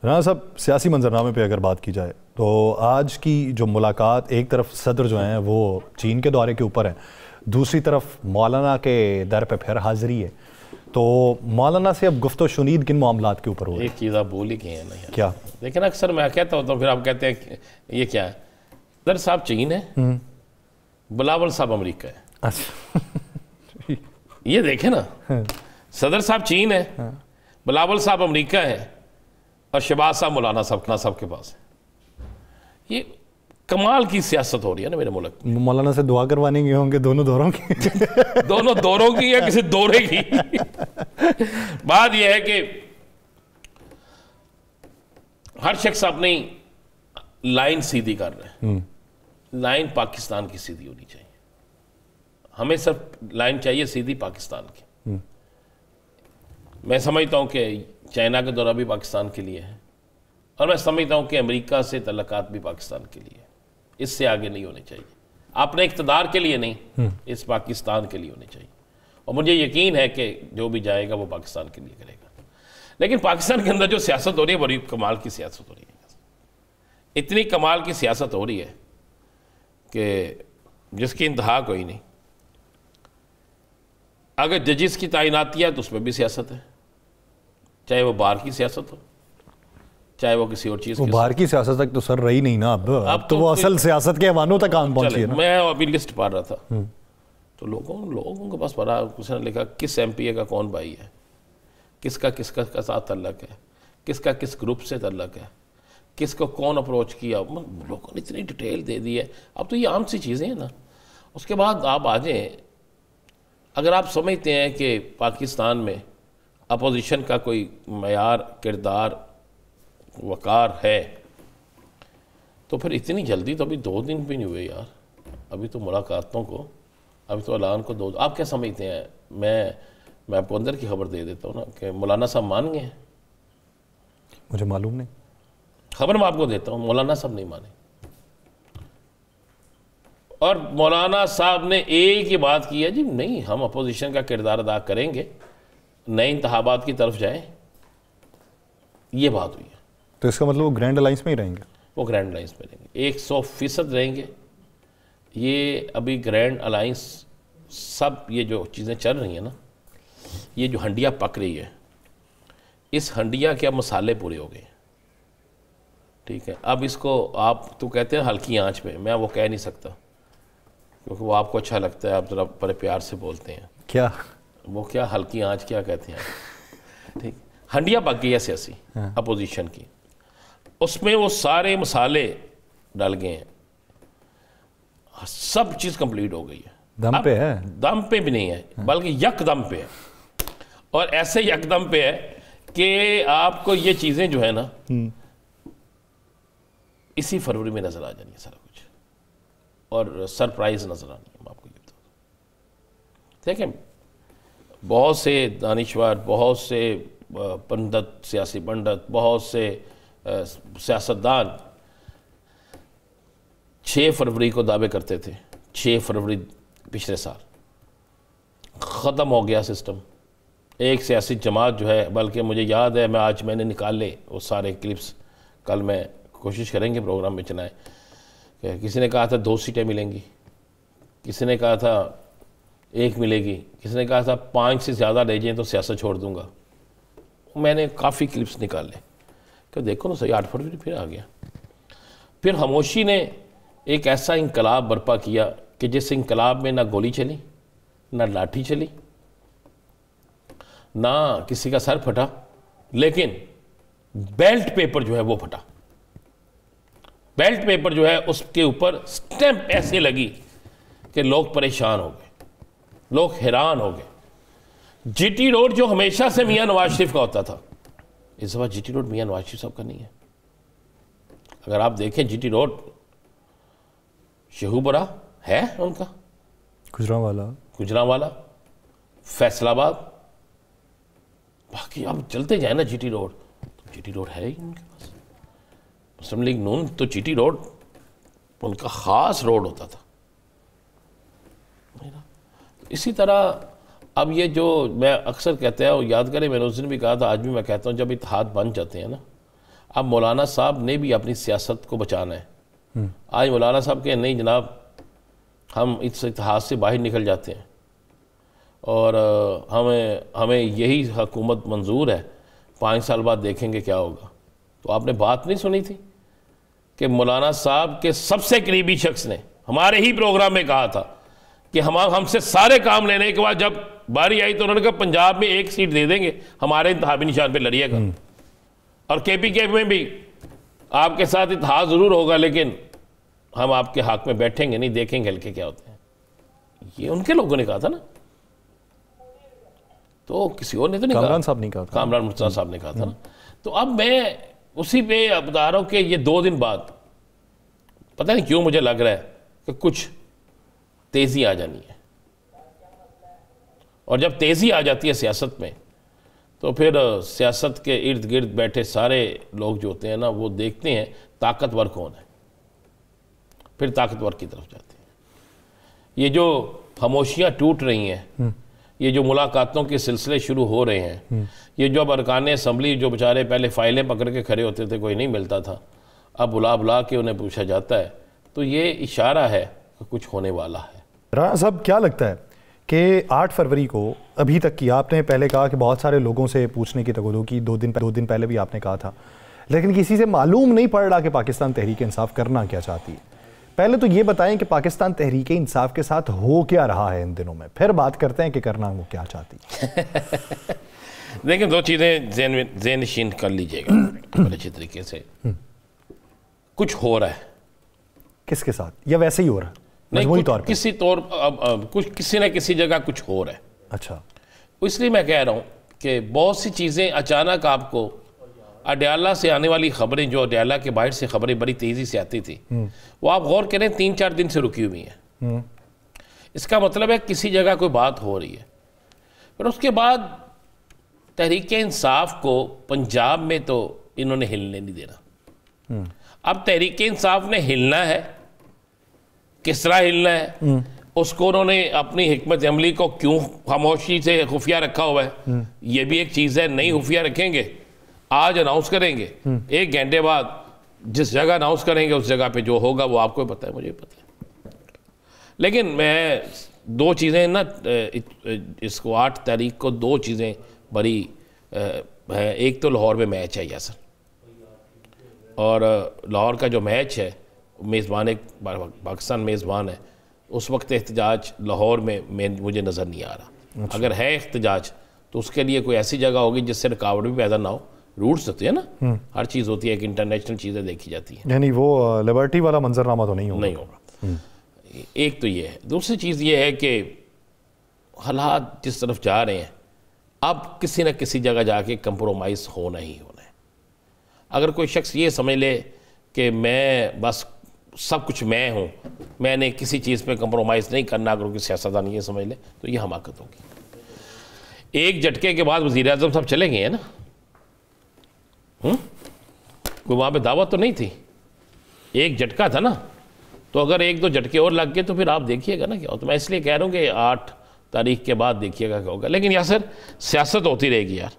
رانا صاحب سیاسی منظرنامے پہ اگر بات کی جائے تو آج کی جو ملاقات، ایک طرف صدر جو ہیں وہ چین کے دورے کے اوپر ہیں، دوسری طرف مولانا کے در پہ پھر حاضری ہے، تو مولانا سے اب گفت و شنید کن معاملات کے اوپر ہو رہی ہے؟ ایک چیز آپ بول ہی گئے ہیں نا کیا؟ لیکن اکثر میں کہتا ہوتا ہوں، پھر آپ کہتے ہیں کہ یہ کیا ہے؟ صدر صاحب چین ہے، بلاول صاحب امریکہ ہے. یہ دیکھیں نا، صدر صاحب چین ہے، بلاول صاحب امریکہ ہے، اور شہباز صاحب مولانا صاحب کے پاس ہے. یہ کمال کی سیاست ہو رہی ہے نا میرے ملک. مولانا سے دعا کروانے گئے ہوں گے دونوں دوروں کی؟ دونوں دوروں کی یا کسی دورے کی. بات یہ ہے کہ ہر شخص اپنی لائن سیدھی کر رہے ہیں. لائن پاکستان کی سیدھی ہونی چاہیے. ہمیں صرف لائن چاہیے سیدھی پاکستان کی. میں سمجھتا ہوں کہ چائنا کا دورہ بھی پاکستان کے لیے ہے، اور میں سمجھتا ہوں کہ امریکہ سے تعلقات بھی پاکستان کے لیے ہے. اس سے آگے نہیں ہونے چاہیے. اپنے اقتدار کے لیے نہیں، اس پاکستان کے لیے ہونے چاہیے. اور مجھے یقین ہے کہ جو بھی جائے گا وہ پاکستان کے لیے کرے گا. لیکن پاکستان کے اندر جو سیاست ہو رہی ہے بڑی کمال کی سیاست ہو رہی ہے. اتنی کمال کی سیاست ہو رہی ہے کہ جس کی انتہا کوئی نہیں. اگر ججز کی تعیناتی ہے تو اس میں بھی سیاست ہے، چاہے وہ باہر کی سیاست ہو، چاہے وہ کسی اور چیز کی. باہر کی سیاست تک تو سر رہی نہیں نا اب تو وہ اصل سیاست کے ایوانوں تک آن پہنچی ہے نا. میں ابھی لسٹ پڑھ رہا تھا تو لوگوں کے پاس پڑھا، کسی نے لکھا کس ایم پی اے کا کون بھائی ہے، کس کا ساتھ تعلق ہے، کس کا کس گروپ سے تعلق ہے، کس کو کون اپروچ کیا. لوگوں نے اتنی ڈیٹیل دے دی ہے. اب تو یہ عام سی چیزیں ہیں نا. اس کے بعد آپ آ جائیں، اگر آپ سمجھتے ہیں کہ پاکستان میں اپوزیشن کا کوئی معیار، کردار، وقار ہے، تو پھر اتنی جلدی تو ابھی 2 دن بھی نہیں ہوئے یار. ابھی تو ملاقاتوں کو، ابھی تو اعلان کو 2 آپ کیا سمجھتے ہیں؟ میں آپ کو اندر کی خبر دے دیتا ہوں نا کہ مولانا صاحب مان گئے ہیں. مجھے معلوم نہیں. خبر میں آپ کو دیتا ہوں، مولانا صاحب نہیں مانے. اور مولانا صاحب نے ایک ہی بات کی ہے، جی نہیں، ہم اپوزیشن کا کردار ادا کریں گے، نئے انتخابات کی طرف جائیں. یہ بات ہوئی ہے. تو اس کا مطلب وہ گرینڈ الائنس میں ہی رہیں گے؟ وہ گرینڈ الائنس میں رہیں گے، 100% رہیں گے. یہ ابھی گرینڈ الائنس سب یہ جو چیزیں چل رہی ہیں نا، یہ جو ہنڈیا پک رہی ہے، اس ہنڈیا کے اب مسالے پورے ہو گئے. ٹھیک ہے، اب اس کو آپ تو کہتے ہیں ہلکی آنچ پہ، میں وہ کہہ نہیں سکتا کیونکہ وہ آپ کو اچھا لگتا ہے، آپ ذرا بڑے پیار سے بولتے ہیں. کیا وہ کیا ہلکی آنچ کیا کہتے ہیں؟ ٹھیک، ہنڈیا پک گئی ہے سیاسی اپوزیشن کی. اس میں وہ سارے مسالے ڈال گئے ہیں، سب چیز کمپلیٹ ہو گئی ہے. دم پہ ہے؟ دم پہ بھی نہیں ہے، بلکہ یک دم پہ ہے. اور ایسے یک دم پہ ہے کہ آپ کو یہ چیزیں جو ہے نا اسی فروری میں نظر آ جانی ہے سارا کچھ، اور سرپرائز نظر آنی ہے. میں آپ کو یہ بتا دوں، دیکھیں بہت سے دانشور، بہت سے پنڈت، سیاسی پنڈت، بہت سے سیاستدان 6 فروری کو دعوے کرتے تھے. 6 فروری پچھلے سال ختم ہو گیا سسٹم. ایک سیاسی جماعت جو ہے، بلکہ مجھے یاد ہے میں نے نکالے وہ سارے کلپس، کل میں کوشش کریں گے پروگرام میں چلائیں، کہ کسی نے کہا تھا 2 سیٹیں ملیں گی، کسی نے کہا تھا 1 ملے گی، کسی نے کہا تھا 5 سے زیادہ لے جائیں تو سیاست چھوڑ دوں گا. میں نے کافی کلپس نکالے کہ دیکھو نا صحیح 8 فروری پھر آ گیا. پھر خاموشی نے ایک ایسا انقلاب برپا کیا کہ جس انقلاب میں نہ گولی چلی، نہ لاٹھی چلی، نہ کسی کا سر پھٹا، لیکن بیلٹ پیپر جو ہے وہ پھٹا. بیلٹ پیپر جو ہے اس کے اوپر سٹیمپ ایسے لگی کہ لوگ پریشان ہو گئے، لوگ حیران ہو گئے. جی ٹی روڈ جو ہمیشہ سے میاں نواز شریف کا ہوتا تھا، اس دفعہ جی ٹی روڈ میاں نواز شریف صاحب کا نہیں ہے. اگر آپ دیکھیں جی ٹی روڈ شہوبرہ ہے ان کا، گجرانوالا، فیصل آباد، باقی اب چلتے جائیں نا جی ٹی روڈ، تو جی ٹی روڈ ہے ہی ان کے پاس. مسلم لیگ نون تو جی ٹی روڈ ان کا خاص روڈ ہوتا تھا. اسی طرح اب یہ جو میں اکثر کہتا ہے، اور یاد کریں میں نے اس دن بھی کہا تھا، آج بھی میں کہتا ہوں، جب اتحاد بن جاتے ہیں نا، اب مولانا صاحب نے بھی اپنی سیاست کو بچانا ہے. آج مولانا صاحب کہ نہیں جناب ہم اس اتحاد سے باہر نکل جاتے ہیں اور ہمیں یہی حکومت منظور ہے, 5 سال بعد دیکھیں گے کیا ہوگا. تو آپ نے بات نہیں سنی تھی کہ مولانا صاحب کے سب سے قریبی شخص نے ہمارے ہی پروگرام میں کہا تھا کہ ہم سے سارے کام لینے کے بعد جب باری آئی تو انہوں نے کہا پنجاب میں 1 سیٹ دے دیں گے, ہمارے انتخابی نشان پہ لڑیے گا, اور کے پی کے میں بھی آپ کے ساتھ اتحاد ضرور ہوگا لیکن ہم آپ کے حق میں بیٹھیں گے نہیں, دیکھیں گے ہلکے کیا ہوتے ہیں. یہ ان کے لوگوں نے کہا تھا نا, تو کسی اور نے تو نہیں کہا. کامران صاحب نہیں کہا تھا, کامران مرتضیٰ صاحب نے کہا تھا نا. تو اب میں اسی پہ بتا رہا ہوں کہ یہ 2 دن بعد پتہ نہیں کیوں مجھے لگ رہا ہے کہ کچھ تیزی آ جانی ہے, اور جب تیزی آ جاتی ہے سیاست میں تو پھر سیاست کے ارد گرد بیٹھے سارے لوگ جو ہوتے ہیں نا وہ دیکھتے ہیں طاقتور کون ہے, پھر طاقتور کی طرف جاتے ہیں. یہ جو خاموشیاں ٹوٹ رہی ہیں, یہ جو ملاقاتوں کے سلسلے شروع ہو رہے ہیں, یہ جو اب ارکان اسمبلی جو بیچارے پہلے فائلیں پکڑ کے کھڑے ہوتے تھے, کوئی نہیں ملتا تھا, اب بلا کے انہیں پوچھا جاتا ہے, تو یہ اشارہ ہے کہ کچھ ہونے والا ہے. رانا صاحب کیا لگتا ہے کہ 8 فروری کو ابھی تک کی آپ نے پہلے کہا کہ بہت سارے لوگوں سے پوچھنے کی تگودو کی, 2 دن پہلے بھی آپ نے کہا تھا, لیکن کسی سے معلوم نہیں پڑ رہا کہ پاکستان تحریک انصاف کرنا کیا چاہتی ہے. پہلے تو یہ بتائیں کہ پاکستان تحریک انصاف کے ساتھ ہو کیا رہا ہے ان دنوں میں, پھر بات کرتے ہیں کہ کرنا وہ کیا چاہتی ہے. دیکھیں 2 چیزیں ذہن نشین کر لیجئے گا بڑے اچھے طریقے سے. کچھ ہو رہا ہے, کس کے ساتھ, یا ویسے ہی ہو رہا ہے مجموعی طور پر؟ کسی طور کچھ کسی نہ کسی جگہ کچھ ہو رہا ہے. اچھا, اس لیے میں کہہ رہا ہوں کہ بہت سی چیزیں اچانک آپ کو اڈیالہ سے آنے والی خبریں, جو اڈیالہ کے باہر سے خبریں بڑی تیزی سے آتی تھی, وہ آپ غور کریں 3-4 دن سے رکی ہوئی ہیں. اس کا مطلب ہے کسی جگہ کوئی بات ہو رہی ہے. پھر اس کے بعد تحریک انصاف کو پنجاب میں تو انہوں نے ہلنے نہیں دینا. اب تحریک انصاف نے ہلنا ہے, کس طرح ہلنا ہے, اس کو انہوں نے اپنی حکمت عملی کو کیوں خاموشی سے خفیہ رکھا ہوا ہے, یہ بھی ایک چیز ہے. نہیں خفیہ رکھیں گے, آج اناؤنس کریں گے, 1 گھنٹے بعد جس جگہ اناؤنس کریں گے اس جگہ پہ جو ہوگا وہ آپ کو پتہ ہے, مجھے پتہ ہے. لیکن میں 2 چیزیں نا اس کو 8 تاریخ کو 2 چیزیں بڑی ہیں. ایک تو لاہور میں میچ ہے یاسر, اور لاہور کا جو میچ ہے میزبان ایک پاکستان میزبان ہے, اس وقت احتجاج لاہور میں مجھے نظر نہیں آ رہا. اگر ہے احتجاج تو اس کے لیے کوئی ایسی جگہ ہوگی جس سے رکاوٹ بھی پیدا نہ ہو. روٹس ہوتے ہیں نا, ہر چیز ہوتی ہے, ایک انٹرنیشنل چیزیں دیکھی جاتی ہیں, یعنی وہ لبرٹی والا منظرنامہ تو نہیں ہوگا. ایک تو یہ ہے. دوسری چیز یہ ہے کہ حالات جس طرف جا رہے ہیں اب کسی نہ کسی جگہ جا کے کمپرومائز ہونا ہی ہونا ہے. اگر کوئی شخص یہ سمجھ لے کہ میں بس سب کچھ میں ہوں, میں نے کسی چیز پہ کمپرومائز نہیں کرنا, اگر کوئی سیاستدان یہ سمجھ لے تو یہ حماقت ہوگی. ایک جھٹکے کے بعد وزیر اعظم صاحب چلے گئے ہیں نا, کوئی وہاں پہ دعوت تو نہیں تھی, ایک جھٹکا تھا نا, تو اگر 1-2 جھٹکے اور لگ گئے تو پھر آپ دیکھیے گا نا کیا ہوتا. میں اس لیے کہہ رہا ہوں کہ 8 تاریخ کے بعد دیکھیے گا کیا ہوگا. لیکن یاسر سیاست ہوتی رہے گی یار,